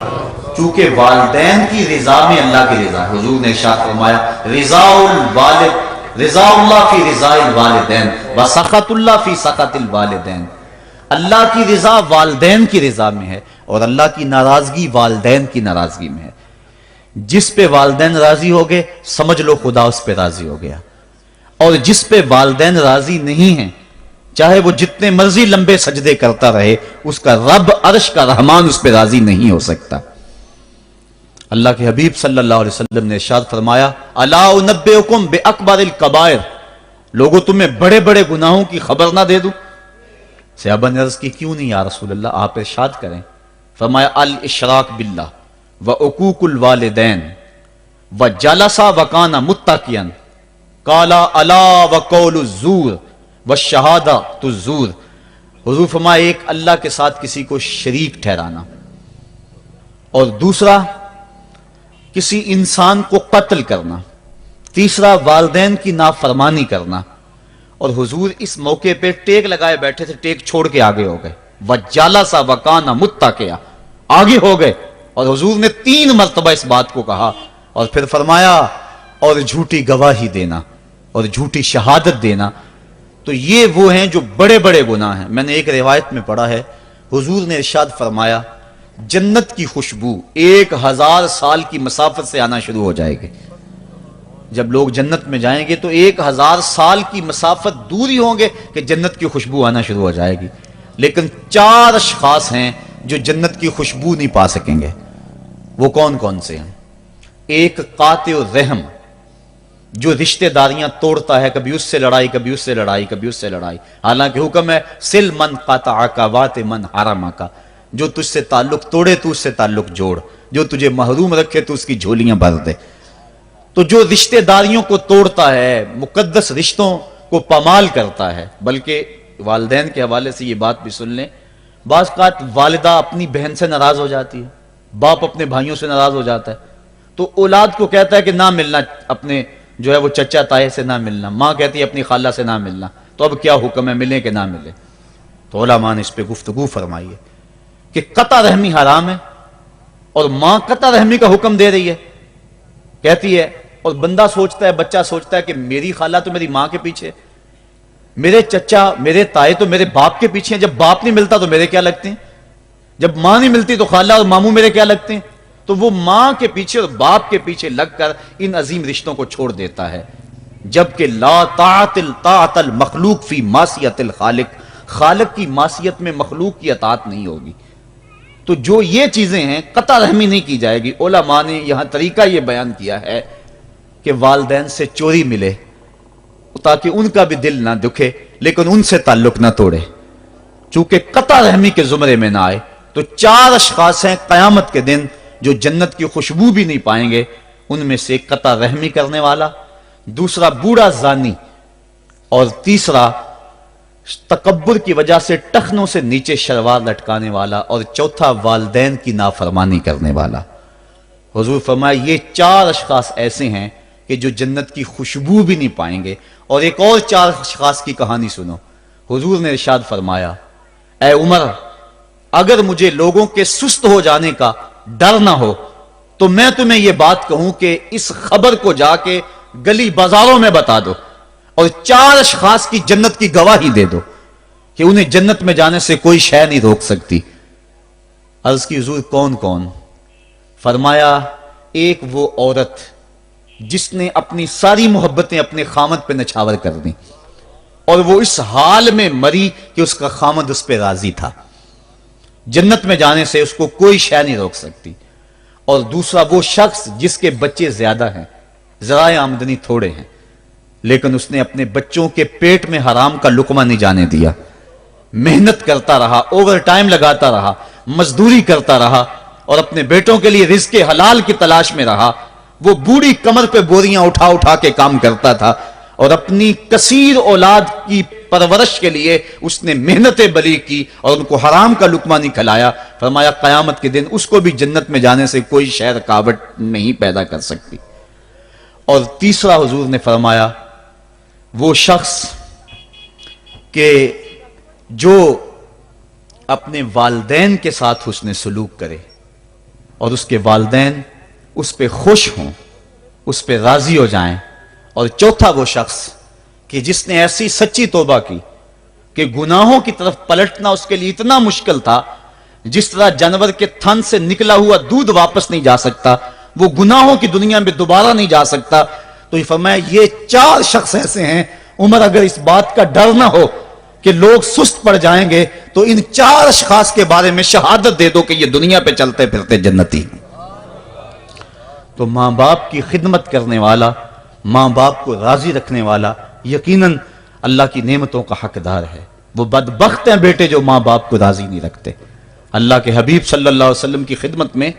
چونکہ والدین کی رضا میں اللہ کی رضا ہے۔ حضور نے ارشاد فرمایا رضا الوالد رضا اللہ فی رضا الوالدین وسخط اللہ فی سخط الوالدین۔ اللہ کی رضا والدین کی رضا میں ہے اور اللہ کی ناراضگی والدین کی ناراضگی میں ہے۔ جس پہ والدین راضی ہو گئے سمجھ لو خدا اس پہ راضی ہو گیا، اور جس پہ والدین راضی نہیں ہیں چاہے وہ جتنے مرضی لمبے سجدے کرتا رہے اس کا رب عرش کا رحمان اس پہ راضی نہیں ہو سکتا۔ اللہ کے حبیب صلی اللہ علیہ وسلم نے ارشاد فرمایا الا انبئکم باکبر الکبائر، لوگوں تمہیں بڑے بڑے گناہوں کی خبر نہ دے دوں؟ صحابہ نے عرض کی کیوں نہیں یا رسول اللہ، آپ ارشاد کریں۔ فرمایا الاشراک باللہ وعقوق الوالدین وجلس وکان متکئا قال الا وقول الزور والشہادۃ الزور۔ حضور فرمایا ایک اللہ کے ساتھ کسی کو شریک ٹھہرانا، اور دوسرا کسی انسان کو قتل کرنا، تیسرا والدین کی نافرمانی کرنا۔ اور حضور اس موقع پہ ٹیک لگائے بیٹھے تھے، ٹیک چھوڑ کے آگے ہو گئے، وجلس وکان متکئا، آگے ہو گئے، اور حضور نے 3 مرتبہ اس بات کو کہا، اور پھر فرمایا اور جھوٹی گواہی دینا اور جھوٹی شہادت دینا۔ تو یہ وہ ہیں جو بڑے بڑے گناہ ہیں۔ میں نے ایک روایت میں پڑھا ہے حضور نے ارشاد فرمایا جنت کی خوشبو 1000 سال کی مسافت سے آنا شروع ہو جائے گی۔ جب لوگ جنت میں جائیں گے تو 1000 سال کی مسافت دور ہی ہوں گے کہ جنت کی خوشبو آنا شروع ہو جائے گی، لیکن 4 اشخاص ہیں جو جنت کی خوشبو نہیں پا سکیں گے۔ وہ کون کون سے ہیں؟ ایک قاطع الرحم، جو رشتہ داریاں توڑتا ہے، کبھی اس سے لڑائی، کبھی اس سے لڑائی، کبھی اس سے لڑائی، حالانکہ حکم ہے سل من قطعک وات من حرمک، جو تجھ سے تعلق توڑے تو اس سے تعلق جوڑ، جو تجھے محروم رکھے تو اس کی جھولیاں بھر دے۔ تو جو رشتہ داریوں کو توڑتا ہے، مقدس رشتوں کو پامال کرتا ہے، بلکہ والدین کے حوالے سے یہ بات بھی سن لیں، بعض اوقات والدہ اپنی بہن سے ناراض ہو جاتی ہے، باپ اپنے بھائیوں سے ناراض ہو جاتا ہے، تو اولاد کو کہتا ہے کہ نہ ملنا، اپنے جو ہے وہ چچا تائے سے نہ ملنا، ماں کہتی ہے اپنی خالہ سے نہ ملنا، تو اب کیا حکم ہے، ملے کہ نہ ملے؟ تو علماء نے اس پہ گفتگو فرمائی ہے کہ قطع رحمی حرام ہے، اور ماں قطع رحمی کا حکم دے رہی ہے، کہتی ہے، اور بندہ سوچتا ہے، بچہ سوچتا ہے کہ میری خالہ تو میری ماں کے پیچھے، میرے چچا میرے تائے تو میرے باپ کے پیچھے ہیں، جب باپ نہیں ملتا تو میرے کیا لگتے ہیں، جب ماں نہیں ملتی تو خالہ اور ماموں میرے کیا لگتے ہیں؟ تو وہ ماں کے پیچھے اور باپ کے پیچھے لگ کر ان عظیم رشتوں کو چھوڑ دیتا ہے، جبکہ لا طاعت المخلوق فی معصیت الخالق، خالق کی معصیت میں مخلوق کی اطاعت نہیں ہوگی۔ تو جو یہ چیزیں ہیں قطع رحمی نہیں کی جائے گی۔ علماء نے یہاں طریقہ یہ بیان کیا ہے کہ والدین سے چوری ملے تاکہ ان کا بھی دل نہ دکھے لیکن ان سے تعلق نہ توڑے، چونکہ قطع رحمی کے زمرے میں نہ آئے۔ تو 4 اشخاص ہیں قیامت کے دن جو جنت کی خوشبو بھی نہیں پائیں گے، ان میں سے ایک قطع رحمی کرنے والا، دوسرا بوڑھا زانی، اور تیسرا تکبر کی وجہ سے ٹخنوں سے نیچے شلوار لٹکانے والا، اور چوتھا والدین کی نافرمانی کرنے والا۔ حضور فرمایا یہ 4 اشخاص ایسے ہیں کہ جو جنت کی خوشبو بھی نہیں پائیں گے۔ اور ایک اور 4 اشخاص کی کہانی سنو۔ حضور نے ارشاد فرمایا اے عمر، اگر مجھے لوگوں کے سست ہو جانے کا ڈر نہ ہو تو میں تمہیں یہ بات کہوں کہ اس خبر کو جا کے گلی بازاروں میں بتا دو اور 4 اشخاص کی جنت کی گواہی دے دو کہ انہیں جنت میں جانے سے کوئی شے نہیں روک سکتی۔ عرض کی حضور کون کون؟ فرمایا ایک وہ عورت جس نے اپنی ساری محبتیں اپنے خامد پہ نچھاور کر دیں اور وہ اس حال میں مری کہ اس کا خامد اس پہ راضی تھا، جنت میں جانے سے اس کو کوئی شے نہیں روک سکتی۔ اور دوسرا وہ شخص جس کے بچے زیادہ ہیں، ذرائع آمدنی تھوڑے ہیں، لیکن اس نے اپنے بچوں کے پیٹ میں حرام کا لقمہ نہیں جانے دیا، محنت کرتا رہا، اوور ٹائم لگاتا رہا، مزدوری کرتا رہا، اور اپنے بیٹوں کے لیے رزق حلال کی تلاش میں رہا۔ وہ بوڑھی کمر پہ بوریاں اٹھا اٹھا کے کام کرتا تھا، اور اپنی کثیر اولاد کی پرورش کے لیے اس نے محنت بلی کی اور ان کو حرام کا لقمہ نہیں کھلایا۔ فرمایا قیامت کے دن اس کو بھی جنت میں جانے سے کوئی شے رکاوٹ نہیں پیدا کر سکتی۔ اور تیسرا حضور نے فرمایا وہ شخص کہ جو اپنے والدین کے ساتھ حسن سلوک کرے، اور اس کے والدین اس پہ خوش ہوں، اس پہ راضی ہو جائیں. اور چوتھا وہ شخص کہ جس نے ایسی سچی توبہ کی کہ گناہوں کی طرف پلٹنا اس کے لیے اتنا مشکل تھا، جس طرح جانور کے تھن سے نکلا ہوا دودھ واپس نہیں جا سکتا، وہ گناہوں کی دنیا میں دوبارہ نہیں جا سکتا. تو یہ فرمایا یہ 4 شخص ایسے ہیں. عمر اگر اس بات کا ڈر نہ ہو کہ لوگ سست پڑ جائیں گے تو ان 4 اشخاص کے بارے میں شہادت دے دو کہ یہ دنیا پہ چلتے پھرتے جنتی. تو ماں باپ کی خدمت کرنے والا، ماں باپ کو راضی رکھنے والا یقیناً اللہ کی نعمتوں کا حقدار ہے. وہ بدبخت ہیں بیٹے جو ماں باپ کو راضی نہیں رکھتے. اللہ کے حبیب صلی اللہ علیہ وسلم کی خدمت میں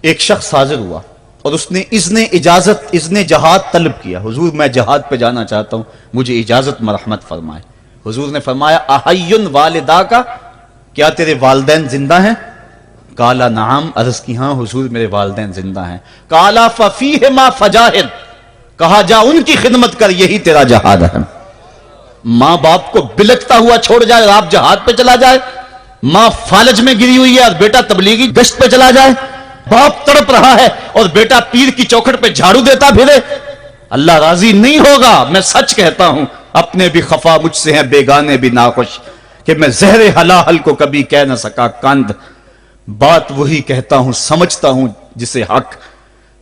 ایک شخص حاضر ہوا اور اس نے اذن جہاد طلب کیا. حضور میں جہاد پہ جانا چاہتا ہوں، مجھے اجازت مرحمت فرمائے. حضور نے فرمایا احیٌ والدا کا، کیا تیرے والدین زندہ ہیں؟ قالا نعم، عرض کی ہاں حضور میرے والدین زندہ ہیں. قالا ففیہما فجاہد، کہا جا ان کی خدمت کر، یہی تیرا جہاد ہے. ماں باپ کو بلکتا ہوا چھوڑ جائے اور آپ جہاد پہ چلا جائے، ماں فالج میں گری ہوئی ہے اور بیٹا تبلیغی گشت پہ چلا جائے، باپ تڑپ رہا ہے اور بیٹا پیر کی چوکھٹ پہ جھاڑو دیتا پھرے، اللہ راضی نہیں ہوگا. میں سچ کہتا ہوں، اپنے بھی خفا مجھ سے ہیں بیگانے بھی ناخوش، کہ میں زہر حلاحل کو کبھی کہہ نہ سکا کند. بات وہی کہتا ہوں سمجھتا ہوں جسے حق،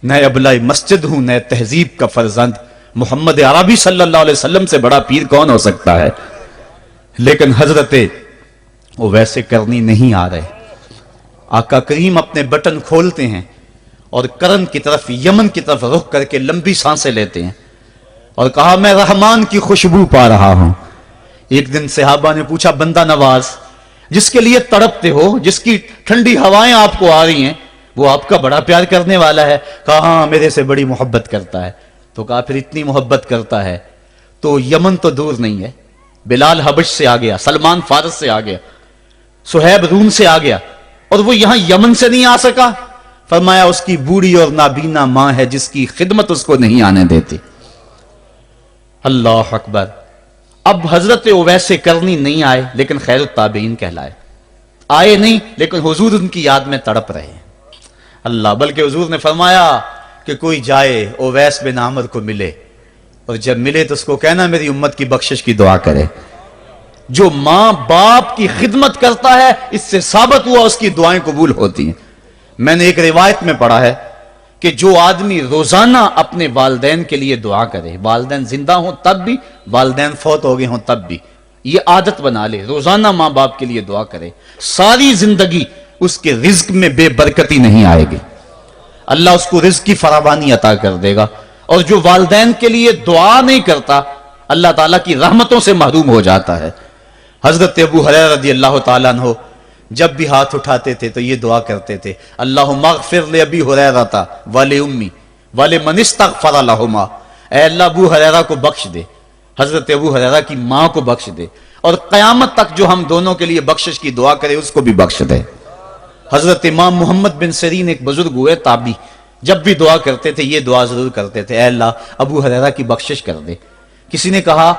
نئے ابلۂ مسجد ہوں نئے تہذیب کا فرزند. محمد عربی صلی اللہ علیہ وسلم سے بڑا پیر کون ہو سکتا ہے؟ لیکن حضرت وہ ویسے کرنی نہیں آ رہے. آقا کریم اپنے بٹن کھولتے ہیں اور کرن کی طرف، یمن کی طرف رخ کر کے لمبی سانسیں لیتے ہیں اور کہا میں رحمان کی خوشبو پا رہا ہوں. ایک دن صحابہ نے پوچھا بندہ نواز جس کے لیے تڑپتے ہو، جس کی ٹھنڈی ہوائیں آپ کو آ رہی ہیں، وہ آپ کا بڑا پیار کرنے والا ہے؟ کہا ہاں میرے سے بڑی محبت کرتا ہے. تو کہا پھر اتنی محبت کرتا ہے تو یمن تو دور نہیں ہے، بلال حبش سے آ گیا، سلمان فارس سے آ گیا، سہیب روم سے آ گیا، اور وہ یہاں یمن سے نہیں آ سکا؟ فرمایا اس کی بوڑھی اور نابینا ماں ہے جس کی خدمت اس کو نہیں آنے دیتی. اللہ اکبر. اب حضرت اویس کرنی نہیں آئے لیکن خیر التابعین کہلائے. آئے نہیں لیکن حضور ان کی یاد میں تڑپ رہے ہیں. اللہ، بلکہ حضور نے فرمایا کہ کوئی جائے اویس بن عامر کو ملے، اور جب ملے تو اس کو کہنا میری امت کی بخشش کی دعا کرے. جو ماں باپ کی خدمت کرتا ہے اس سے ثابت ہوا اس کی دعائیں قبول ہوتی ہیں. میں نے ایک روایت میں پڑھا ہے کہ جو آدمی روزانہ اپنے والدین کے لیے دعا کرے، والدین زندہ ہوں تب بھی، والدین فوت ہو گئے ہوں تب بھی، یہ عادت بنا لے، روزانہ ماں باپ کے لیے دعا کرے، ساری زندگی اس کے رزق میں بے برکتی نہیں آئے گی، اللہ اس کو رزق کی فراوانی عطا کر دے گا. اور جو والدین کے لیے دعا نہیں کرتا اللہ تعالیٰ کی رحمتوں سے محروم ہو جاتا ہے. حضرت ابو ہریرہ رضی اللہ تعالیٰ عنہ جب بھی ہاتھ اٹھاتے تھے تو یہ دعا کرتے تھے، اللہم اغفر لابی ہریرہ ولأمی ولمن استغفر لہما. اے اللہ ابو ہریرہ کو بخش دے، حضرت ابو ہریرہ کی ماں کو بخش دے، اور قیامت تک جو ہم دونوں کے لیے بخشش کی دعا کرے اس کو بھی بخش دے. حضرت امام محمد بن سیرین ایک بزرگ ہوئے تابعی، جب بھی دعا کرتے تھے یہ دعا ضرور کرتے تھے، اے اللہ ابو ہریرہ کی بخشش کر دے. کسی نے کہا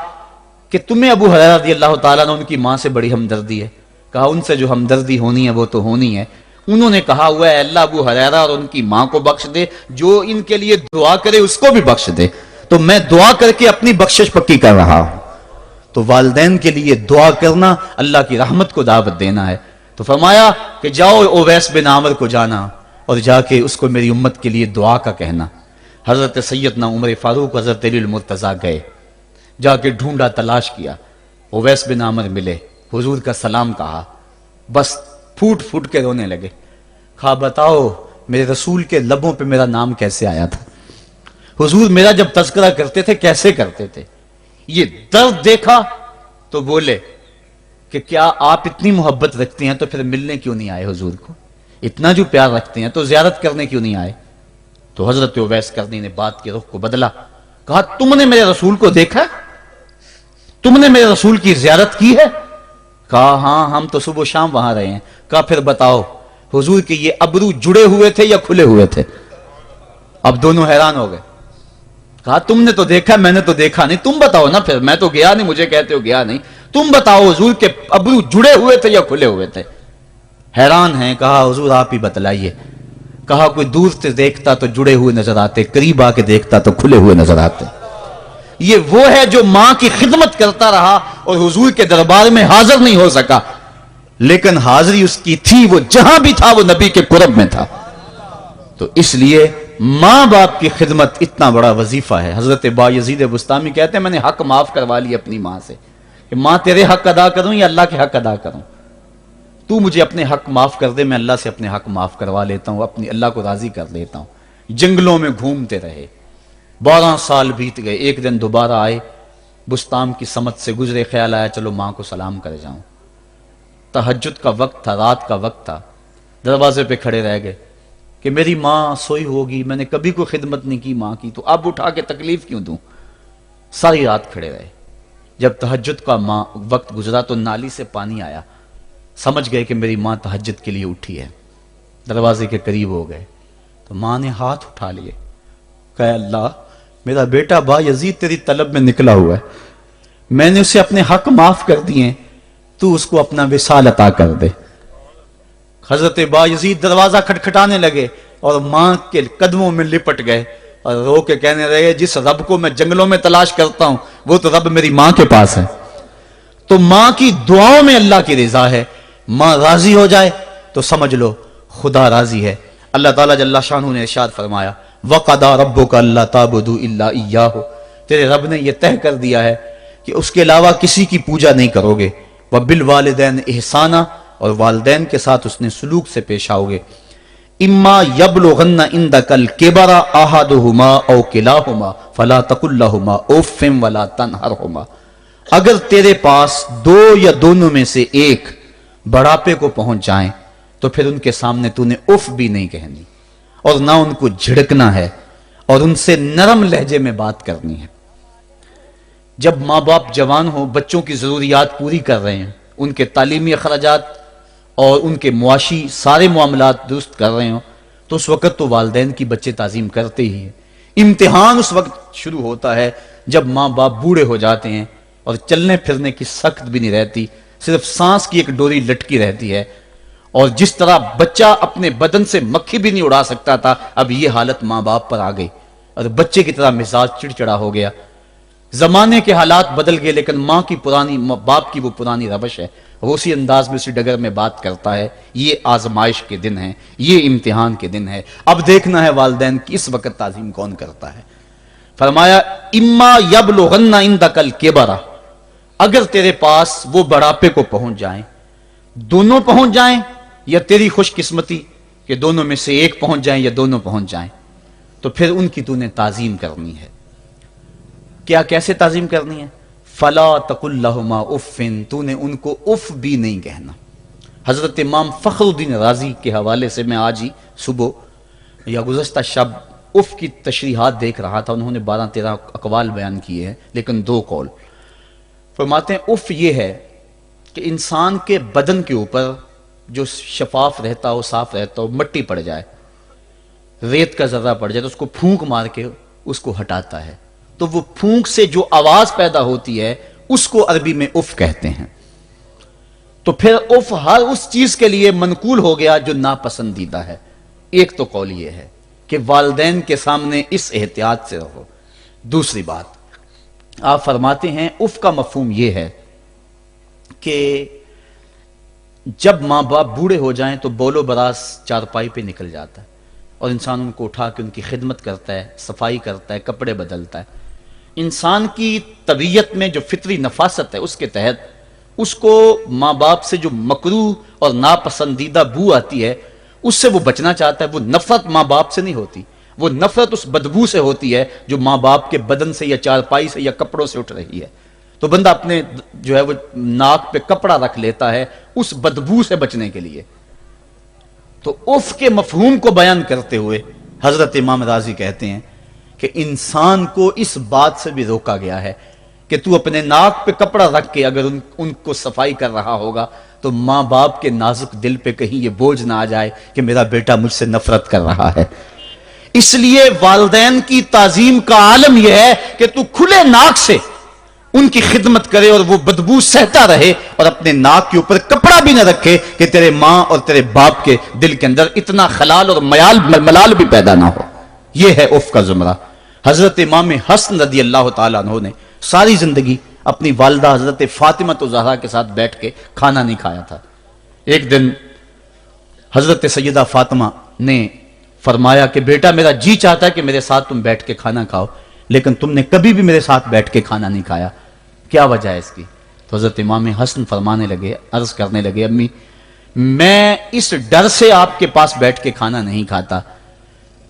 کہ تمہیں ابو ہریرہ رضی اللہ تعالیٰ نے ان کی ماں سے بڑی ہمدردی ہے. کہا ان سے جو ہمدردی ہونی ہے وہ تو ہونی ہے. انہوں نے کہا ہوا ہے اللہ ابو ہریرہ اور ان کی ماں کو بخش دے، جو ان کے لیے دعا کرے اس کو بھی بخش دے. تو میں دعا کر کے اپنی بخشش پکی کر رہا ہوں. تو والدین کے لیے دعا کرنا اللہ کی رحمت کو دعوت دینا ہے. تو فرمایا کہ جاؤ اویس بن عامر کو جانا اور جا کے اس کو میری امت کے لیے دعا کا کہنا. حضرت سیدنا عمر فاروق، حضرت علی المرتضیٰ گئے، جا کے ڈھونڈا، تلاش کیا، اویس بن عامر ملے، حضور کا سلام کہا، بس پھوٹ پھوٹ کے رونے لگے. کہا بتاؤ میرے رسول کے لبوں پہ میرا نام کیسے آیا تھا؟ حضور میرا جب تذکرہ کرتے تھے کیسے کرتے تھے؟ یہ درد دیکھا تو بولے کہ کیا آپ اتنی محبت رکھتے ہیں تو پھر ملنے کیوں نہیں آئے حضور کو؟ اتنا جو پیار رکھتے ہیں تو زیارت کرنے کیوں نہیں آئے؟ تو حضرت اویس کرنی نے بات کے رخ کو بدلا. کہا تم نے میرے رسول کو دیکھا؟ تم نے میرے رسول کی زیارت کی ہے؟ کہا ہاں ہم تو صبح و شام وہاں رہے ہیں. کہا پھر بتاؤ حضور کے یہ ابرو جڑے ہوئے تھے یا کھلے ہوئے تھے؟ اب دونوں حیران ہو گئے. کہا تم نے تو دیکھا، میں نے تو دیکھا نہیں، تم بتاؤ نا. پھر میں تو گیا نہیں، مجھے کہتے ہو گیا نہیں، تم بتاؤ حضور کے ابرو جڑے ہوئے تھے یا کھلے ہوئے تھے؟ حیران ہیں. کہا حضور آپ ہی بتلائیے. کہا کوئی دور سے دیکھتا تو جڑے ہوئے نظر آتے، قریب آ کے دیکھتا تو کھلے ہوئے نظر آتے۔ یہ وہ ہے جو ماں کی خدمت کرتا رہا اور حضور کے دربار میں حاضر نہیں ہو سکا، لیکن حاضری اس کی تھی، وہ جہاں بھی تھا وہ نبی کے قرب میں تھا۔ تو اس لیے ماں باپ کی خدمت اتنا بڑا وظیفہ ہے۔ حضرت بایزید بستامی کہتے ہیں میں نے حق معاف کروا لی اپنی ماں سے، کہ ماں تیرے حق ادا کروں یا اللہ کے حق ادا کروں، تو مجھے اپنے حق معاف کر دے، میں اللہ سے اپنے حق معاف کروا لیتا ہوں، اپنی اللہ کو راضی کر لیتا ہوں۔ جنگلوں میں گھومتے رہے، 12 سال بیت گئے، ایک دن دوبارہ آئے، بستام کی سمت سے گزرے، خیال آیا چلو ماں کو سلام کر جاؤں۔ تہجد کا وقت تھا، رات کا وقت تھا، دروازے پہ کھڑے رہ گئے کہ میری ماں سوئی ہوگی، میں نے کبھی کوئی خدمت نہیں کی ماں کی، تو اب اٹھا کے تکلیف کیوں دوں؟ ساری رات کھڑے رہے۔ جب تہجد کا وقت گزرا تو نالی سے پانی آیا، سمجھ گئے کہ میری ماں تہجد کے لیے اٹھی ہے، دروازے کے قریب ہو گئے تو ماں نے ہاتھ اٹھا لیے، کہا اللہ میرا بیٹا بایزید تیری طلب میں نکلا ہوا ہے، میں نے اسے اپنے حق معاف کر دیے، تو اس کو اپنا وصال عطا کر دے۔ حضرت بایزید دروازہ کھٹکھٹانے لگے اور ماں کے قدموں میں لپٹ گئے اور رو کے کہنے لگے جس رب کو میں جنگلوں میں تلاش کرتا ہوں وہ تو رب میری ماں کے پاس ہے۔ تو ماں کی دعاؤں میں اللہ کی رضا ہے، ماں راضی ہو جائے تو سمجھ لو خدا راضی ہے۔ اللہ تعالیٰ جل شانہ نے ارشاد فرمایا وَقَضَىٰ رَبُّكَ أَلَّا تَعْبُدُوا إِلَّا إِيَّاهُ، تیرے رب نے یہ طے کر دیا ہے کہ اس کے علاوہ کسی کی پوجا نہیں کرو گے، وَبِالْوَالِدَيْنِ إِحْسَانًا، اور والدین کے ساتھ اس نے سلوک سے پیش آؤ گے۔ اما یبلغن عندک الکبر احدہما او کلاہما فلا تقل لہما اف ولا تنہرہما، اگر تیرے پاس دو یا دونوں میں سے ایک بڑھاپے کو پہنچ جائیں تو پھر ان کے سامنے تو نے اف بھی نہیں کہنی اور نہ ان کو جھڑکنا ہے اور ان سے نرم لہجے میں بات کرنی ہے۔ جب ماں باپ جوان ہو، بچوں کی ضروریات پوری کر رہے ہیں، ان کے تعلیمی اخراجات اور ان کے معاشی سارے معاملات درست کر رہے ہوں، تو اس وقت تو والدین کی بچے تعظیم کرتے ہی ہیں۔ امتحان اس وقت شروع ہوتا ہے جب ماں باپ بوڑھے ہو جاتے ہیں اور چلنے پھرنے کی سخت بھی نہیں رہتی، صرف سانس کی ایک ڈوری لٹکی رہتی ہے، اور جس طرح بچہ اپنے بدن سے مکھی بھی نہیں اڑا سکتا تھا، اب یہ حالت ماں باپ پر آ گئی اور بچے کی طرح مزاج چڑچڑا ہو گیا۔ زمانے کے حالات بدل گئے لیکن ماں کی پرانی، باپ کی وہ پرانی روش ہے، وہ اسی انداز میں اسی ڈگر میں بات کرتا ہے۔ یہ آزمائش کے دن ہیں، یہ امتحان کے دن ہے، اب دیکھنا ہے والدین کی اس وقت تعظیم کون کرتا ہے۔ فرمایا اما یبلغن عندک الکبر، اگر تیرے پاس وہ بڑھاپے کو پہنچ جائیں، دونوں پہنچ جائیں یا تیری خوش قسمتی کہ دونوں میں سے ایک پہنچ جائیں یا دونوں پہنچ جائیں، تو پھر ان کی تو نے تعظیم کرنی ہے۔ کیا کیسے تعظیم کرنی ہے؟ فلا تقل لہما اف، تو نے ان کو اف بھی نہیں کہنا۔ حضرت امام فخر الدین رازی کے حوالے سے میں آج ہی صبح یا گزشتہ شب اف کی تشریحات دیکھ رہا تھا، انہوں نے 12-13 اقوال بیان کیے ہیں لیکن 2 قول فرماتے ہیں۔ اف یہ ہے کہ انسان کے بدن کے اوپر جو شفاف رہتا ہو، صاف رہتا ہو، مٹی پڑ جائے، ریت کا ذرہ پڑ جائے تو اس کو پھونک مار کے اس کو ہٹاتا ہے، تو وہ پھونک سے جو آواز پیدا ہوتی ہے اس کو عربی میں اف کہتے ہیں۔ تو پھر اف ہر اس چیز کے لیے منقول ہو گیا جو ناپسندیدہ ہے۔ ایک تو قول یہ ہے کہ والدین کے سامنے اس احتیاط سے رہو۔ دوسری بات آپ فرماتے ہیں اف کا مفہوم یہ ہے کہ جب ماں باپ بوڑھے ہو جائیں تو بول و براز چارپائی پہ نکل جاتا ہے اور انسان ان کو اٹھا کے ان کی خدمت کرتا ہے، صفائی کرتا ہے، کپڑے بدلتا ہے۔ انسان کی طبیعت میں جو فطری نفاست ہے اس کے تحت اس کو ماں باپ سے جو مکروہ اور ناپسندیدہ بو آتی ہے اس سے وہ بچنا چاہتا ہے۔ وہ نفرت ماں باپ سے نہیں ہوتی، وہ نفرت اس بدبو سے ہوتی ہے جو ماں باپ کے بدن سے یا چارپائی سے یا کپڑوں سے اٹھ رہی ہے۔ تو بندہ اپنے جو ہے وہ ناک پہ کپڑا رکھ لیتا ہے اس بدبو سے بچنے کے لیے۔ تو اف کے مفہوم کو بیان کرتے ہوئے حضرت امام رازی کہتے ہیں کہ انسان کو اس بات سے بھی روکا گیا ہے کہ تو اپنے ناک پہ کپڑا رکھ کے اگر ان کو صفائی کر رہا ہوگا تو ماں باپ کے نازک دل پہ کہیں یہ بوجھ نہ آ جائے کہ میرا بیٹا مجھ سے نفرت کر رہا ہے۔ اس لیے والدین کی تعظیم کا عالم یہ ہے کہ تو کھلے ناک سے ان کی خدمت کرے اور وہ بدبو سہتا رہے اور اپنے ناک کے اوپر کپڑا بھی نہ رکھے کہ تیرے ماں اور تیرے باپ کے دل کے اندر اتنا خلال اور ملال بھی پیدا نہ ہو. یہ ہے عف کا زمرہ. حضرت امام حسن رضی اللہ تعالیٰ عنہ نے ساری زندگی اپنی والدہ حضرت فاطمہ زہرا کے ساتھ بیٹھ کے کھانا نہیں کھایا تھا. ایک دن حضرت سیدہ فاطمہ نے فرمایا کہ بیٹا میرا جی چاہتا ہے کہ میرے ساتھ تم بیٹھ کے کھانا کھاؤ، لیکن تم نے کبھی بھی میرے ساتھ بیٹھ کے کھانا نہیں کھایا، کیا وجہ ہے اس کی؟ تو حضرت امام حسن فرمانے لگے، عرض کرنے لگے امی میں اس ڈر سے آپ کے پاس بیٹھ کے کھانا نہیں کھاتا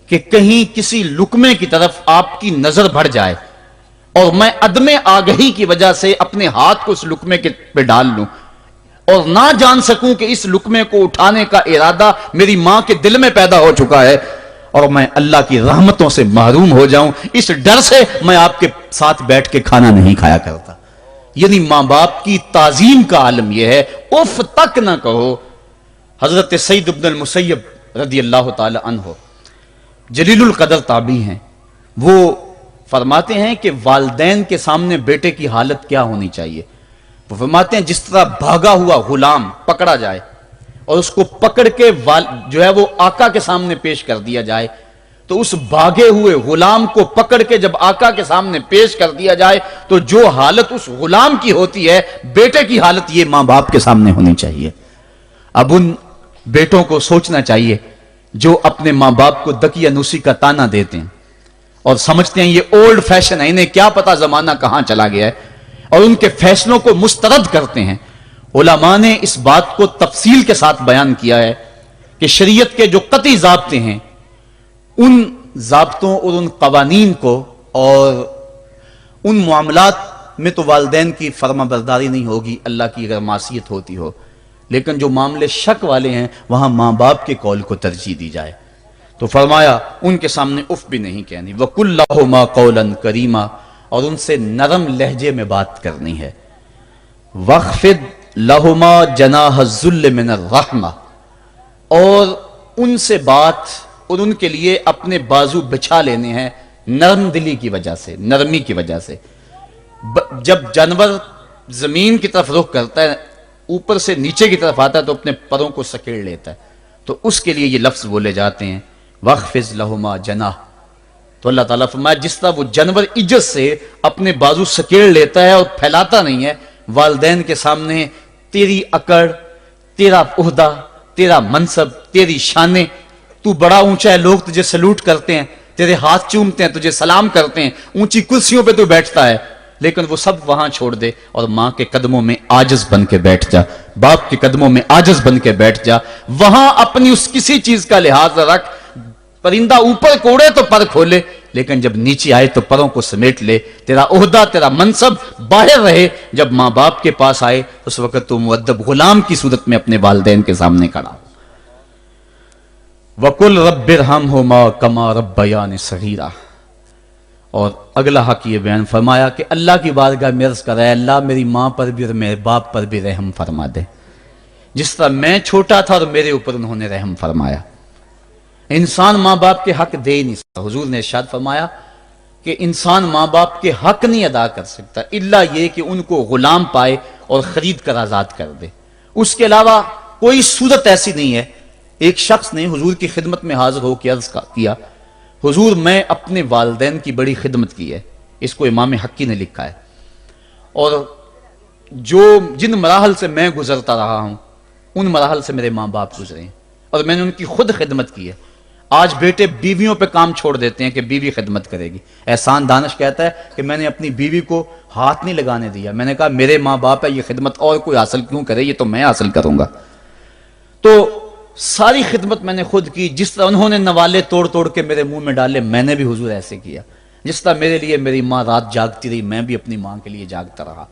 کہ کہیں کسی لقمے کی طرف آپ کی نظر بڑھ جائے اور میں عدم آگہی کی وجہ سے اپنے ہاتھ کو اس لقمے کے پہ ڈال لوں اور نہ جان سکوں کہ اس لقمے کو اٹھانے کا ارادہ میری ماں کے دل میں پیدا ہو چکا ہے اور میں اللہ کی رحمتوں سے محروم ہو جاؤں، اس ڈر سے میں آپ کے ساتھ بیٹھ کے کھانا نہیں کھایا کرتا. یعنی ماں باپ کی تعظیم کا عالم یہ ہے، اف تک نہ کہو. حضرت سعید بن المسیب رضی اللہ تعالی عنہ جلیل القدر تابعی ہیں، وہ فرماتے ہیں کہ والدین کے سامنے بیٹے کی حالت کیا ہونی چاہیے. وہ فرماتے ہیں جس طرح بھاگا ہوا غلام پکڑا جائے اور اس کو پکڑ کے جو ہے وہ آقا کے سامنے پیش کر دیا جائے، تو اس بھاگے ہوئے غلام کو پکڑ کے جب آقا کے سامنے پیش کر دیا جائے تو جو حالت اس غلام کی ہوتی ہے بیٹے کی حالت یہ ماں باپ کے سامنے ہونی چاہیے. اب ان بیٹوں کو سوچنا چاہیے جو اپنے ماں باپ کو دقیانوسی کا تانا دیتے ہیں اور سمجھتے ہیں یہ اولڈ فیشن ہے، انہیں کیا پتا زمانہ کہاں چلا گیا ہے، اور ان کے فیصلوں کو مسترد کرتے ہیں. علماء نے اس بات کو تفصیل کے ساتھ بیان کیا ہے کہ شریعت کے جو قطعی ضابطے ہیں ان ضابطوں اور ان قوانین کو اور ان معاملات میں تو والدین کی فرما برداری نہیں ہوگی اللہ کی اگر معصیت ہوتی ہو، لیکن جو معاملے شک والے ہیں وہاں ماں باپ کے قول کو ترجیح دی جائے. تو فرمایا ان کے سامنے اف بھی نہیں کہنی، وَقُلْ لَهُمَا قَوْلًا كَرِيمًا، اور ان سے نرم لہجے میں بات کرنی ہے. وَاخْفِضْ لَهُمَا جَنَاحَ الذُّلِّ مِنَ الرَّحْمَةِ، اور ان سے بات اور ان کے لیے اپنے بازو بچھا لینے ہیں نرم دلی کی وجہ سے، نرمی کی وجہ سے. جب جانور زمین کی طرف رخ کرتا ہے اوپر سے نیچے کی طرف آتا ہے تو اپنے پروں کو سکیڑ لیتا ہے، تو اس کے لیے یہ لفظ بولے جاتے ہیں وَاخْفِضْ لَهُمَا جَنَاحَ. تو اللہ تعالیٰ فرمایا جس طرح وہ جانور عزت سے اپنے بازو سکیڑ لیتا ہے اور پھیلاتا نہیں ہے، والدین کے سامنے تیری اکڑ، تیرا عہدہ، تیرا منصب، تیری شانیں، تو بڑا اونچا ہے، لوگ تجھے سلوٹ کرتے ہیں، تیرے ہاتھ چومتے ہیں، تجھے سلام کرتے ہیں، اونچی کرسیوں پہ تو بیٹھتا ہے، لیکن وہ سب وہاں چھوڑ دے اور ماں کے قدموں میں عاجز بن کے بیٹھ جا، باپ کے قدموں میں عاجز بن کے بیٹھ جا. وہاں اپنی اس کسی چیز کا لحاظ رکھ، پرندہ اوپر کوڑے تو پر کھولے، لیکن جب نیچے آئے تو پروں کو سمیٹ لے. تیرا عہدہ، تیرا منصب باہر رہے، جب ماں باپ کے پاس آئے اس وقت تو مؤدب غلام کی صورت میں اپنے والدین کے سامنے کھڑا. وَقُلْ رَبِّ ارْحَمْهُمَا كَمَا رَبَّيَانِ صَغِيرًا، اور اگلا حق یہ بیان فرمایا کہ اللہ کی بارگاہ میں عرض کر رہا ہے اللہ میری ماں پر بھی اور میرے باپ پر بھی رحم فرما دے، جس طرح میں چھوٹا تھا اور میرے اوپر انہوں نے رحم فرمایا. انسان ماں باپ کے حق دے ہی نہیں سکتا. حضور نے ارشاد فرمایا کہ انسان ماں باپ کے حق نہیں ادا کر سکتا الا یہ کہ ان کو غلام پائے اور خرید کر آزاد کر دے. اس کے علاوہ کوئی صورت ایسی نہیں ہے. ایک شخص نے حضور کی خدمت میں حاضر ہو کے عرض کیا حضور میں اپنے والدین کی بڑی خدمت کی ہے، اس کو امام حقی نے لکھا ہے، اور جن مراحل سے میں گزرتا رہا ہوں ان مراحل سے میرے ماں باپ گزرے ہیں اور میں نے ان کی خود خدمت کی ہے. آج بیٹے بیویوں پہ کام چھوڑ دیتے ہیں کہ بیوی خدمت کرے گی. احسان دانش کہتا ہے کہ میں نے اپنی بیوی کو ہاتھ نہیں لگانے دیا، میں نے کہا میرے ماں باپ ہے، یہ خدمت اور کوئی حاصل کیوں کرے، یہ تو میں حاصل کروں گا. تو ساری خدمت میں نے خود کی. جس طرح انہوں نے نوالے توڑ توڑ کے میرے منہ میں ڈالے میں نے بھی حضور ایسے کیا. جس طرح میرے لیے میری ماں رات جاگتی رہی میں بھی اپنی ماں کے لیے جاگتا رہا.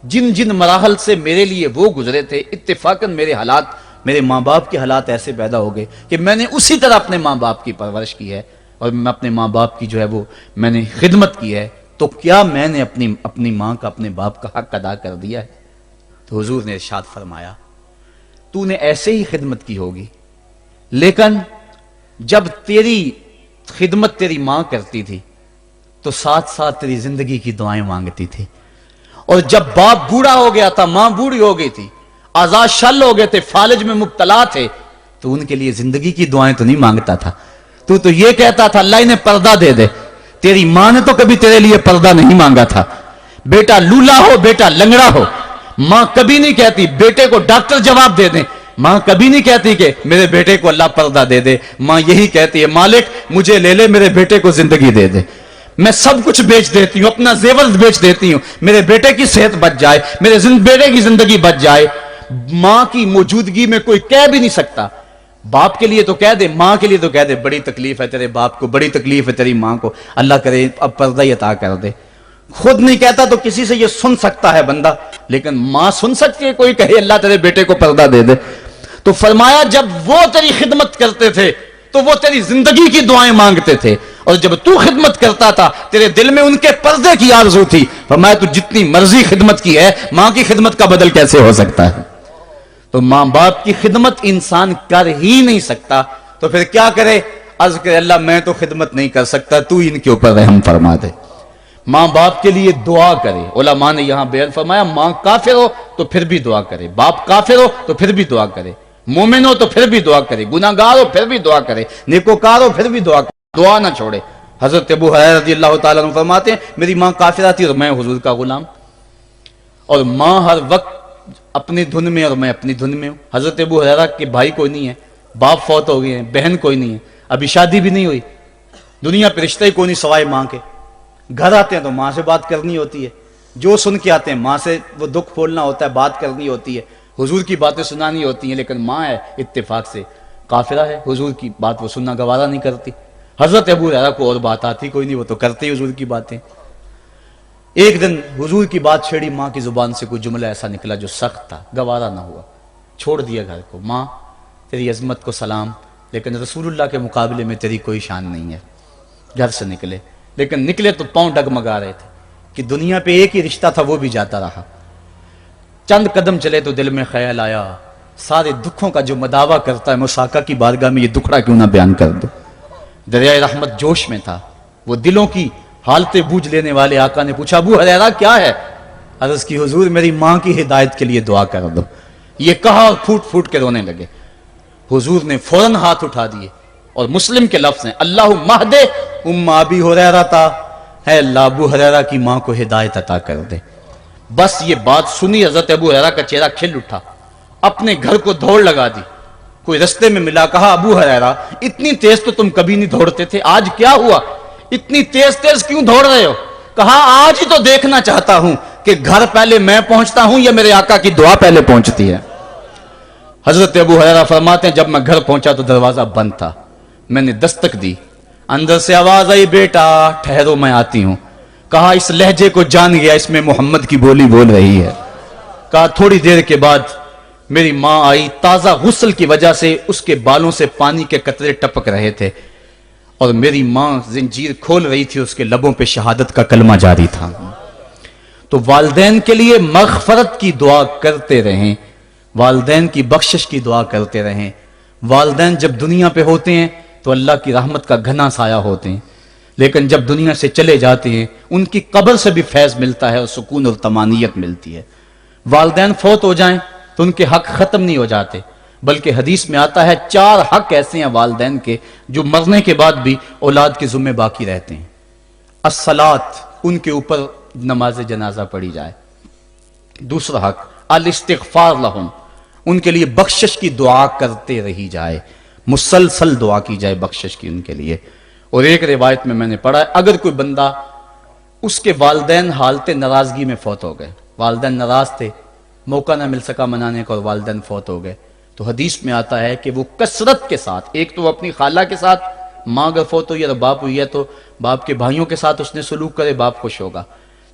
جن مراحل سے میرے لیے وہ گزرے تھے اتفاقاً میرے حالات، میرے ماں باپ کے حالات ایسے پیدا ہو گئے کہ میں نے اسی طرح اپنے ماں باپ کی پرورش کی ہے اور میں اپنے ماں باپ کی جو ہے وہ میں نے خدمت کی ہے. تو کیا میں نے اپنی ماں کا، اپنے باپ کا حق ادا کر دیا ہے؟ تو حضور نے ارشاد فرمایا تو نے ایسے ہی خدمت کی ہوگی، لیکن جب تیری خدمت تیری ماں کرتی تھی تو ساتھ ساتھ تیری زندگی کی دعائیں مانگتی تھی. اور جب باپ بوڑھا ہو گیا تھا، ماں بوڑھی ہو گئی تھی، آزاد شل ہو گئے تھے، فالج میں مبتلا تھے، تو ان کے لیے زندگی کی دعائیں تو نہیں مانگتا تھا، تو یہ کہتا تھا اللہ انہیں پردہ دے دے۔ تیری ماں نے تو کبھی تیرے لیے پردہ نہیں مانگا تھا، بیٹا لولا ہو، بیٹا لنگڑا ہو، ماں کبھی نہیں کہتی بیٹے کو ڈاکٹر جواب دے دیں، ماں کبھی نہیں کہتی کہ میرے بیٹے کو اللہ پردہ دے دے، ماں یہی کہتی ہے مالک مجھے لے لے، میرے بیٹے کو زندگی دے دے، میں سب کچھ بیچ دیتی ہوں، اپنا زیور بیچ دیتی ہوں، میرے بیٹے کی صحت بچ جائے، میرے بیٹے کی زندگی بچ جائے۔ ماں کی موجودگی میں کوئی کہہ بھی نہیں سکتا، باپ کے لیے تو کہہ دے، ماں کے لیے تو کہہ دے بڑی تکلیف ہے تیرے باپ کو، بڑی تکلیف ہے تیری ماں کو، اللہ کرے اب پردہ ہی عطا کر دے۔ خود نہیں کہتا تو کسی سے یہ سن سکتا ہے بندہ، لیکن ماں سن سکتی ہے کوئی کہے اللہ تیرے بیٹے کو پردہ دے دے۔ تو فرمایا جب وہ تیری خدمت کرتے تھے تو وہ تیری زندگی کی دعائیں مانگتے تھے، اور جب تو خدمت کرتا تھا تیرے دل میں ان کے پردے کی آرزو تھی۔ فرمایا تو جتنی مرضی خدمت کی ہے، ماں کی خدمت کا بدل کیسے ہو سکتا ہے؟ تو ماں باپ کی خدمت انسان کر ہی نہیں سکتا، تو پھر کیا کرے؟ عرض کرے اللہ میں تو خدمت نہیں کر سکتا، تو ان کے اوپر رحم فرما دے۔ ماں باپ کے لیے دعا کرے۔ علماء نے یہاں بیان فرمایا ماں کافر ہو تو پھر بھی دعا کرے، باپ کافر ہو تو پھر بھی دعا کرے، مومن ہو تو پھر بھی دعا کرے، گناہگار ہو پھر بھی دعا کرے، نیکوکار ہو پھر بھی دعا کرے، دعا نہ چھوڑے۔ حضرت ابو ہریرہ رضی اللہ تعالیٰ عنہ فرماتے ہیں میری ماں کافرہ تھی اور میں حضور کا غلام، اور ماں ہر وقت اپنی دھن میں اور میں اپنی دھن میں ہوں۔ حضرت ابو ہریرہ کے بھائی کوئی نہیں ہے، باپ فوت ہو گئے ہیں، بہن کوئی نہیں ہے، ابھی شادی بھی نہیں ہوئی، دنیا پہ رشتہ ہی کوئی نہیں سوائے ماں کے، گھر آتے ہیں تو ماں سے بات کرنی ہوتی ہے، جو سن کے آتے ہیں ماں سے وہ دکھ پھولنا ہوتا ہے، بات کرنی ہوتی ہے، حضور کی باتیں سنانی ہوتی ہیں، لیکن ماں ہے اتفاق سے کافرہ ہے، حضور کی بات وہ سننا گوارا نہیں کرتی۔ حضرت ابو ہریرہ کو اور بات آتی کوئی نہیں، وہ تو کرتے ہی حضور کی باتیں۔ ایک دن حضور کی بات چھیڑی، ماں کی زبان سے کوئی جملہ ایسا نکلا جو سخت تھا، گوارا نہ ہوا، چھوڑ دیا گھر کو۔ ماں تیری عظمت کو سلام، لیکن رسول اللہ کے مقابلے میں تیری کوئی شان نہیں ہے۔ گھر سے نکلے، لیکن نکلے تو پاؤں ڈگمگا رہے تھے کہ دنیا پہ ایک ہی رشتہ تھا وہ بھی جاتا رہا۔ چند قدم چلے تو دل میں خیال آیا سارے دکھوں کا جو مداوع کرتا ہے میں اس آقا کی بارگاہ میں یہ دکھڑا کیوں نہ بیان کر دوں۔ دریائے رحمت جوش میں تھا، وہ دلوں کی حالتیں بوجھ لینے والے آقا نے پوچھا ابو ہریرہ کیا ہے؟ عرض کی حضور میری ماں کی ہدایت کے لیے دعا کر دو۔ یہ کہا اور پھوٹ پھوٹ کے رونے لگے۔ حضور نے فوراً ہاتھ اٹھا دیے اور مسلم کے لفظ ہیں اللہم اہد ام ابی ہریرہ، ہے اللہ ابو ہریرہ کی ماں کو ہدایت عطا کر دے۔ بس یہ بات سنی حضرت ابو ہریرہ کا چہرہ کھل اٹھا، اپنے گھر کو دوڑ لگا دی۔ کوئی رستے میں ملا، کہا ابو ہریرہ اتنی تیز تو تم کبھی نہیں دوڑتے تھے، آج کیا ہوا؟ اتنی تیز تیز کیوں دوڑ رہے ہو؟ کہا آج ہی تو دیکھنا چاہتا ہوں کہ گھر پہلے میں پہنچتا ہوں یا میرے آقا کی دعا پہلے پہنچتی ہے۔ حضرت ابو ہریرہ فرماتے ہیں جب میں گھر پہنچا تو دروازہ بند تھا، میں نے دستک دی، اندر سے آواز آئی بیٹا ٹھہرو میں آتی ہوں۔ کہا اس لہجے کو جان گیا، اس میں محمد کی بولی بول رہی ہے۔ کہا تھوڑی دیر کے بعد میری ماں آئی، تازہ غسل کی وجہ سے اس کے بالوں سے پانی کے قطرے ٹپک رہے تھے، اور میری ماں زنجیر کھول رہی تھی، اس کے لبوں پہ شہادت کا کلمہ جاری تھا۔ تو والدین کے لیے مغفرت کی دعا کرتے رہیں، والدین کی بخشش کی دعا کرتے رہیں۔ والدین جب دنیا پہ ہوتے ہیں تو اللہ کی رحمت کا گھنا سایہ ہوتے ہیں، لیکن جب دنیا سے چلے جاتے ہیں ان کی قبر سے بھی فیض ملتا ہے اور سکون اور طمانینت ملتی ہے۔ والدین فوت ہو جائیں تو ان کے حق ختم نہیں ہو جاتے، بلکہ حدیث میں آتا ہے 4 حق ایسے ہیں والدین کے جو مرنے کے بعد بھی اولاد کے ذمہ باقی رہتے ہیں۔ الصلاۃ، ان کے اوپر نماز جنازہ پڑھی جائے۔ دوسرا حق الاستغفار لہم، ان کے لیے بخشش کی دعا کرتے رہی جائے، مسلسل دعا کی جائے بخشش کی ان کے لیے۔ اور ایک روایت میں نے پڑھا ہے اگر کوئی بندہ اس کے والدین حالت ناراضگی میں فوت ہو گئے، والدین ناراض تھے، موقع نہ مل سکا منانے کا اور والدین فوت ہو گئے، تو حدیث میں آتا ہے کہ وہ کثرت کے ساتھ، ایک تو اپنی خالہ کے ساتھ، ماں اگر فوت ہوئی ہے تو باپ ہوئی ہے تو باپ کے بھائیوں کے ساتھ اس نے سلوک کرے، باپ خوش ہوگا۔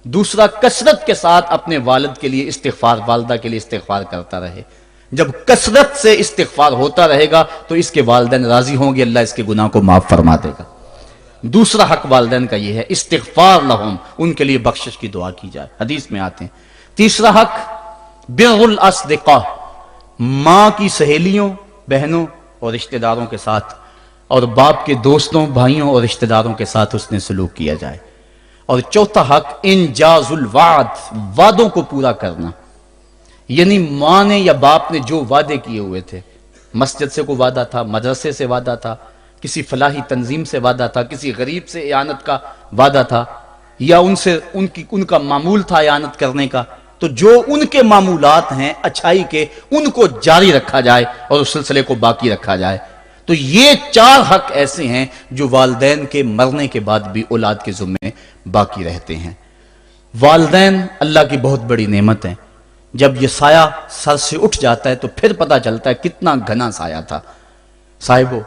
دوسرا کثرت کے ساتھ اپنے والد کے لیے استغفار، والدہ کے لیے استغفار کرتا رہے۔ جب کثرت سے استغفار ہوتا رہے گا تو اس کے والدین راضی ہوں گے، اللہ اس کے گناہ کو معاف فرما دے گا۔ دوسرا حق والدین کا یہ ہے استغفار لہم، ان کے لیے بخشش کی دعا کی جائے، حدیث میں آتے ہیں۔ تیسرا حق بر الاصدقاء، ماں کی سہیلیوں، بہنوں اور رشتہ داروں کے ساتھ، اور باپ کے دوستوں، بھائیوں اور رشتہ داروں کے ساتھ اس نے سلوک کیا جائے۔ اور چوتھا حق انجاز الوعد، وعدوں کو پورا کرنا، یعنی ماں نے یا باپ نے جو وعدے کیے ہوئے تھے، مسجد سے کوئی وعدہ تھا، مدرسے سے وعدہ تھا، کسی فلاحی تنظیم سے وعدہ تھا، کسی غریب سے اعانت کا وعدہ تھا، یا ان کا معمول تھا اعانت کرنے کا، تو جو ان کے معمولات ہیں اچھائی کے، ان کو جاری رکھا جائے اور اس سلسلے کو باقی رکھا جائے۔ تو یہ 4 حق ایسے ہیں جو والدین کے مرنے کے بعد بھی اولاد کے ذمے باقی رہتے ہیں۔ والدین اللہ کی بہت بڑی نعمت ہیں۔ جب یہ سایہ سر سے اٹھ جاتا ہے تو پھر پتہ چلتا ہے کتنا گھنا سایہ تھا۔ صاحبو،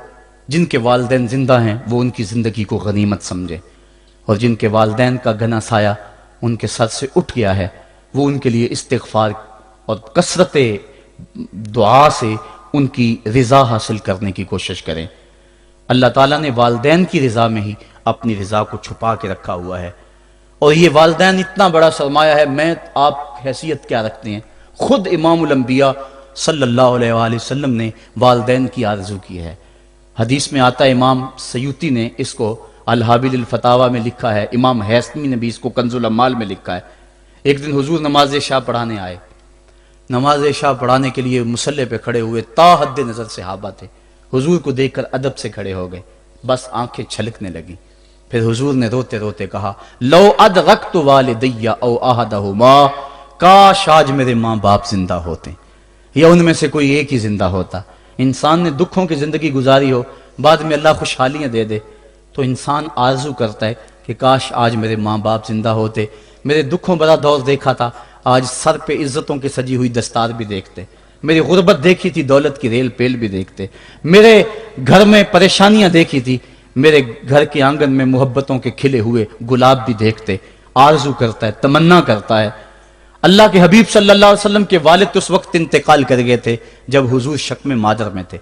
جن کے والدین زندہ ہیں وہ ان کی زندگی کو غنیمت سمجھے، اور جن کے والدین کا گھنا سایہ ان کے سر سے اٹھ گیا ہے وہ ان کے لیے استغفار اور کثرت دعا سے ان کی رضا حاصل کرنے کی کوشش کریں۔ اللہ تعالیٰ نے والدین کی رضا میں ہی اپنی رضا کو چھپا کے رکھا ہوا ہے، اور یہ والدین اتنا بڑا سرمایہ ہے۔ میں آپ حیثیت کیا رکھتے ہیں؟ خود امام الانبیاء صلی اللہ علیہ وآلہ وسلم نے والدین کی آرزو کی ہے۔ حدیث میں آتا ہے، امام سیوطی نے اس کو الحابل الفتاوی میں لکھا ہے، امام حیثمی نے بھی اس کو کنز الاموال میں لکھا ہے۔ ایک دن حضور نماز عشاء پڑھانے آئے، نماز عشاء پڑھانے کے لیے مصلی پہ کھڑے ہوئے، تا حد نظر صحابہ تھے، حضور کو دیکھ کر ادب سے کھڑے ہو گئے، بس آنکھیں چھلکنے لگی۔ پھر حضور نے روتے روتے کہا، لو ادرکت والدی او احدہما، کاش آج میرے ماں باپ زندہ ہوتے یا ان میں سے کوئی ایک ہی زندہ ہوتا۔ انسان نے دکھوں کی زندگی گزاری ہو، بعد میں اللہ خوشحالیاں دے دے تو انسان آرزو کرتا ہے کہ کاش آج میرے ماں باپ زندہ ہوتے، میرے دکھوں بڑا دور دیکھا تھا، آج سر پہ عزتوں کی سجی ہوئی دستار بھی دیکھتے، میری غربت دیکھی تھی، دولت کی ریل پیل بھی دیکھتے، میرے گھر میں پریشانیاں دیکھی تھی، میرے گھر کے آنگن میں محبتوں کے کھلے ہوئے گلاب بھی دیکھتے۔ آرزو کرتا ہے، تمنا کرتا ہے۔ اللہ کے حبیب صلی اللہ علیہ وسلم کے والد اس وقت انتقال کر گئے تھے جب حضور شکم مادر میں تھے،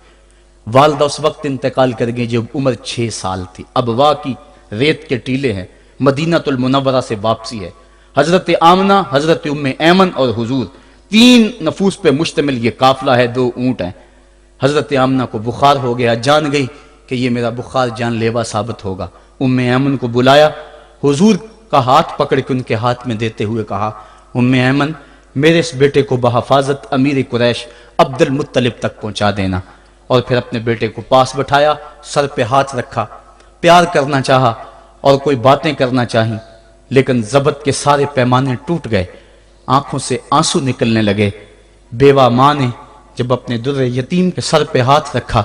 والدہ اس وقت انتقال کر گئی جب عمر 6 سال تھی۔ ابوا کی ریت کے ٹیلے ہیں، مدینہ المنورہ سے واپسی ہے، حضرت آمنہ، حضرت ام ایمن اور حضور، 3 نفوس پہ مشتمل یہ قافلہ ہے، 2 اونٹ ہیں۔ حضرت آمنہ کو بخار ہو گیا، جان گئی کہ یہ میرا بخار جان لیوا ثابت ہوگا۔ ام ایمن کو بلایا، حضور کا ہاتھ پکڑ کے ان کے ہاتھ میں دیتے ہوئے کہا، ام ایمن، میرے اس بیٹے کو بحفاظت امیر قریش عبد المطلب تک پہنچا دینا۔ اور پھر اپنے بیٹے کو پاس بٹھایا، سر پہ ہاتھ رکھا، پیار کرنا چاہا اور کوئی باتیں کرنا چاہیں، لیکن ضبط کے سارے پیمانے ٹوٹ گئے، آنکھوں سے آنسو نکلنے لگے۔ بیوہ ماں نے جب اپنے در یتیم کے سر پہ ہاتھ رکھا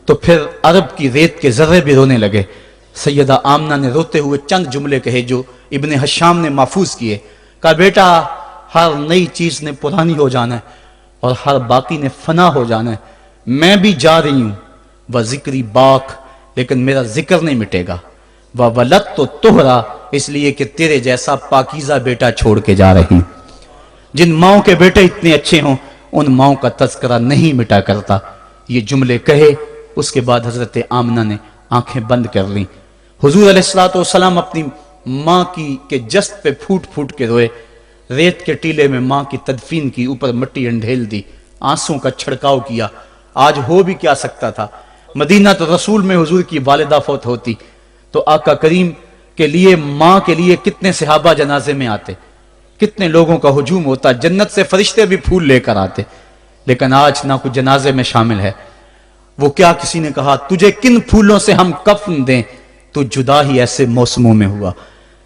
تو پھر عرب کی ریت کے ذرے بھی رونے لگے۔ سیدہ آمنہ نے روتے ہوئے چند جملے کہے جو ابن حشام نے محفوظ کیے، کہا، بیٹا، ہر نئی چیز نے پرانی ہو جانا ہے اور ہر باقی نے فنا ہو جانا ہے، میں بھی جا رہی ہوں، وہ ذکری باق، لیکن میرا ذکر نہیں مٹے گا، وہ ولد تو تہرا، اس لیے کہ تیرے جیسا پاکیزہ بیٹا چھوڑ کے جا رہی ہوں۔ جن ماؤں کے بیٹے اتنے اچھے ہوں ان ماؤں کا تذکرہ نہیں مٹا کرتا۔ یہ جملے کہے، اس کے بعد حضرت آمنہ نے آنکھیں بند کر لیں۔ حضور علیہ السلام اپنی ماں کے جسد پہ پھوٹ پھوٹ کے روئے، ریت کے ٹیلے میں ماں کی تدفین کی، اوپر مٹی انڈھیل دی، آنسوں کا چھڑکاؤ کیا۔ آج ہو بھی کیا سکتا تھا؟ مدینہ تو رسول میں حضور کی والدہ فوت ہوتی تو آقا کریم کے لیے، ماں کے لیے کتنے صحابہ جنازے میں آتے، کتنے لوگوں کا ہجوم ہوتا، جنت سے فرشتے بھی پھول لے کر آتے، لیکن آج نہ کوئی جنازے میں شامل ہے۔ وہ کیا کسی نے کہا، تجھے کن پھولوں سے ہم کفن دیں، تو جدا ہی ایسے موسموں میں ہوا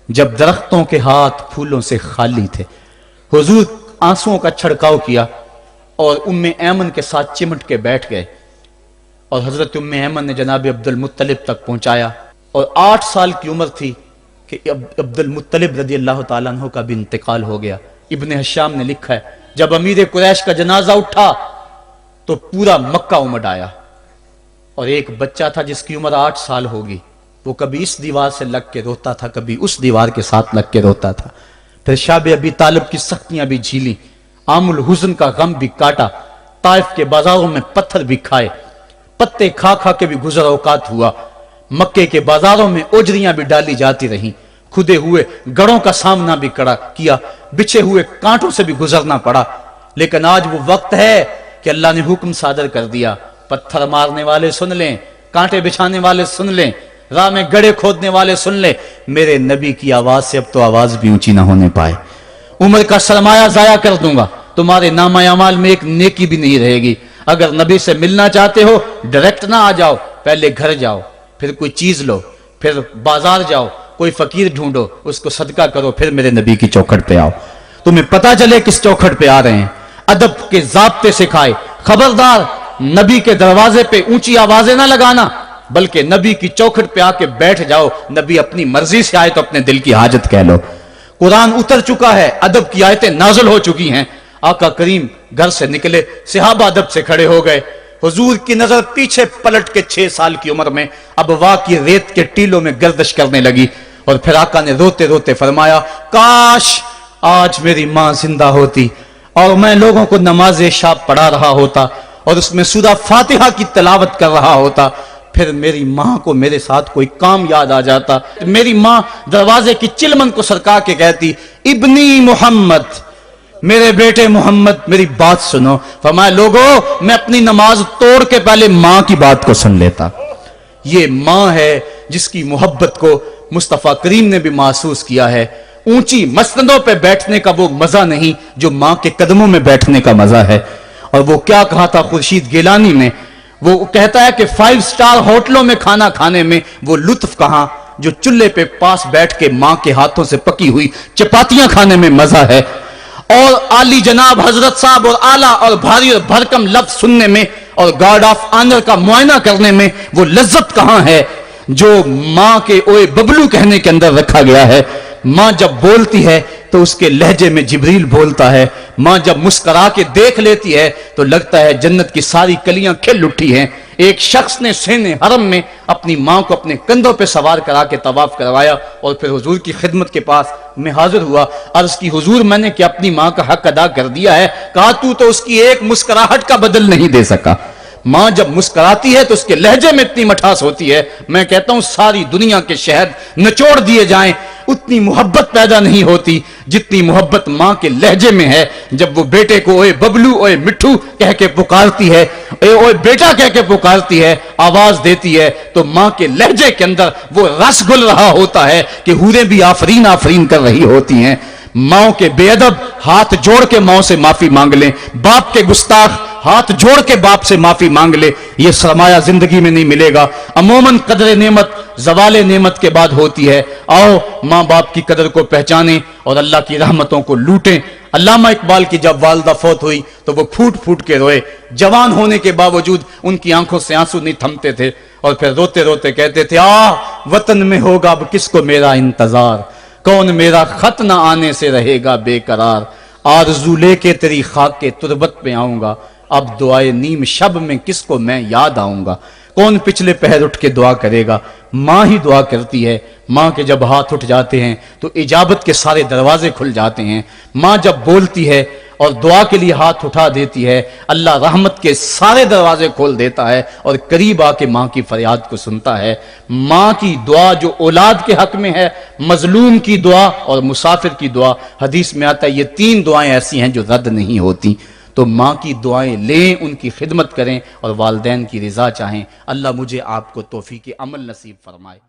جب درختوں کے ہاتھ پھولوں سے خالی تھے۔ حضور آنسوؤں کا چھڑکاؤ کیا اور ام ایمن کے ساتھ چمٹ کے بیٹھ گئے، اور حضرت ام ایمن نے جناب عبد المطلب تک پہنچایا، اور 8 سال کی عمر تھی کہ عبد المطلب رضی اللہ تعالیٰ عنہ کا بھی انتقال ہو گیا۔ ابن حشام نے لکھا ہے، جب امیر قریش کا جنازہ اٹھا تو پورا مکہ امڈ آیا، اور ایک بچہ تھا جس کی عمر 8 سال ہوگی، وہ کبھی اس دیوار سے لگ کے روتا تھا، کبھی اس دیوار کے ساتھ لگ کے روتا تھا۔ پھر شاب ابی طالب کی سختیاں بھی جھیلی، عام الحزن کا غم بھی کاٹا، طائف کے بازاروں میں پتھر بھی کھائے، پتے کھا کھا کے بھی گزر اوقات ہوا، مکے کے بازاروں میں اوجریاں بھی ڈالی جاتی رہیں، کھدے ہوئے گڑوں کا سامنا بھی کیا، بچھے ہوئے کانٹوں سے بھی گزرنا پڑا۔ لیکن آج وہ وقت ہے کہ اللہ نے حکم صادر کر دیا، پتھر مارنے والے سن لیں، کانٹے بچھانے والے سن لیں، راہ میں گڑھے کھودنے والے سن لے، میرے نبی کی آواز سے اب تو آواز بھی اونچی نہ ہونے پائے، عمر کا سرمایہ ضائع کر دوں گا، تمہارے نامہ اعمال میں ایک نیکی بھی نہیں رہے گی۔ اگر نبی سے ملنا چاہتے ہو ڈائریکٹ نہ آ جاؤ، پہلے گھر جاؤ، پھر کوئی چیز لو، پھر بازار جاؤ، کوئی فقیر ڈھونڈو، اس کو صدقہ کرو، پھر میرے نبی کی چوکھٹ پہ آؤ، تمہیں پتا چلے کس چوکھٹ پہ آ رہے ہیں۔ ادب کے ضابطے سکھائے، خبردار نبی کے دروازے پہ اونچی آوازیں نہ لگانا، بلکہ نبی کی چوکھٹ پہ آ کے بیٹھ جاؤ، نبی اپنی مرضی سے آئے تو اپنے دل کی حاجت کہہ لو۔ قرآن اتر چکا ہے، ادب کی آیتیں نازل ہو چکی ہیں، آقا کریم گھر سے نکلے، صحابہ ادب سے کھڑے ہو گئے، حضور کی نظر پیچھے پلٹ کے 6 سال کی عمر میں ابوا کی ریت کے ٹیلوں میں گردش کرنے لگی، اور پھر آقا نے روتے روتے فرمایا، کاش آج میری ماں زندہ ہوتی اور میں لوگوں کو نماز عشاء پڑھا رہا ہوتا اور اس میں سورہ فاتحہ کی تلاوت کر رہا ہوتا، پھر میری ماں کو میرے ساتھ کوئی کام یاد آ جاتا، میری ماں دروازے کی چلمن کو سرکا کے کہتی، ابنی محمد، میرے بیٹے محمد میری بات سنو۔ فرمایا، لوگوں میں اپنی نماز توڑ کے پہلے ماں کی بات کو سن لیتا۔ یہ ماں ہے جس کی محبت کو مصطفیٰ کریم نے بھی محسوس کیا ہے۔ اونچی مسندوں پہ بیٹھنے کا وہ مزہ نہیں جو ماں کے قدموں میں بیٹھنے کا مزہ ہے۔ اور وہ کیا کہا تھا خورشید گیلانی نے، وہ کہتا ہے کہ 5 سٹار ہوٹلوں میں کھانا کھانے میں وہ لطف کہاں جو چولہے پہ پاس بیٹھ کے ماں کے ہاتھوں سے پکی ہوئی چپاتیاں کھانے میں مزہ ہے، اور عالی جناب حضرت صاحب اور اعلیٰ اور بھاری اور بھرکم لفظ سننے میں اور گارڈ آف آنر کا معائنہ کرنے میں وہ لذت کہاں ہے جو ماں کے اوئے ببلو کہنے کے اندر رکھا گیا ہے۔ ماں جب بولتی ہے تو اس کے لہجے میں جبریل بولتا ہے، ماں جب مسکرا کے دیکھ لیتی ہے تو لگتا ہے جنت کی ساری کلیاں کھل اٹھی ہیں۔ ایک شخص نے سین حرم میں اپنی ماں کو اپنے کندھوں پہ سوار کرا کے طواف کروایا اور پھر حضور کی خدمت کے پاس میں حاضر ہوا، عرض کی، حضور میں نے کہ اپنی ماں کا حق ادا کر دیا ہے، کہا تو اس کی ایک مسکراہٹ کا بدل نہیں دے سکا۔ ماں جب مسکراتی ہے تو اس کے لہجے میں اتنی مٹھاس ہوتی ہے، میں کہتا ہوں ساری دنیا کے شہد نچوڑ دیے جائیں اتنی محبت پیدا نہیں ہوتی جتنی محبت ماں کے لہجے میں ہے۔ جب وہ بیٹے کو اوئے ببلو اوئے مٹھو کہہ کے پکارتی ہے، اوئے بیٹا کہہ کے پکارتی ہے، آواز دیتی ہے، تو ماں کے لہجے کے اندر وہ رس گل رہا ہوتا ہے کہ حوریں بھی آفرین آفرین کر رہی ہوتی ہیں۔ ماں کے بے ادب ہاتھ جوڑ کے ماں سے معافی مانگ لیں، باپ کے گستاخ ہاتھ جوڑ کے باپ سے معافی مانگ لے، یہ سرمایہ زندگی میں نہیں ملے گا۔ عموماً قدر نعمت زوال نعمت کے بعد ہوتی ہے۔ آؤ ماں باپ کی قدر کو پہچانیں اور اللہ کی رحمتوں کو لوٹیں۔ علامہ اقبال کی جب والدہ فوت ہوئی تو وہ پھوٹ پھوٹ کے روئے، جوان ہونے کے باوجود ان کی آنکھوں سے آنسو نہیں تھمتے تھے، اور پھر روتے روتے کہتے تھے، وطن میں ہوگا اب کس کو میرا انتظار، کون میرا خط نہ آنے سے رہے گا بے قرار، آرزو لے کے تیری خاک کے تربت پہ آؤں گا، اب دعائے نیم شب میں کس کو میں یاد آؤں گا، کون پچھلے پہر اٹھ کے دعا کرے گا، ماں ہی دعا کرتی ہے۔ ماں کے جب ہاتھ اٹھ جاتے ہیں تو اجابت کے سارے دروازے کھل جاتے ہیں۔ ماں جب بولتی ہے اور دعا کے لیے ہاتھ اٹھا دیتی ہے، اللہ رحمت کے سارے دروازے کھول دیتا ہے اور قریب آ کے ماں کی فریاد کو سنتا ہے۔ ماں کی دعا جو اولاد کے حق میں ہے، مظلوم کی دعا اور مسافر کی دعا، حدیث میں آتا ہے یہ 3 دعائیں ایسی ہیں جو رد نہیں ہوتی۔ تو ماں کی دعائیں لیں، ان کی خدمت کریں اور والدین کی رضا چاہیں۔ اللہ مجھے آپ کو توفیق عمل نصیب فرمائے۔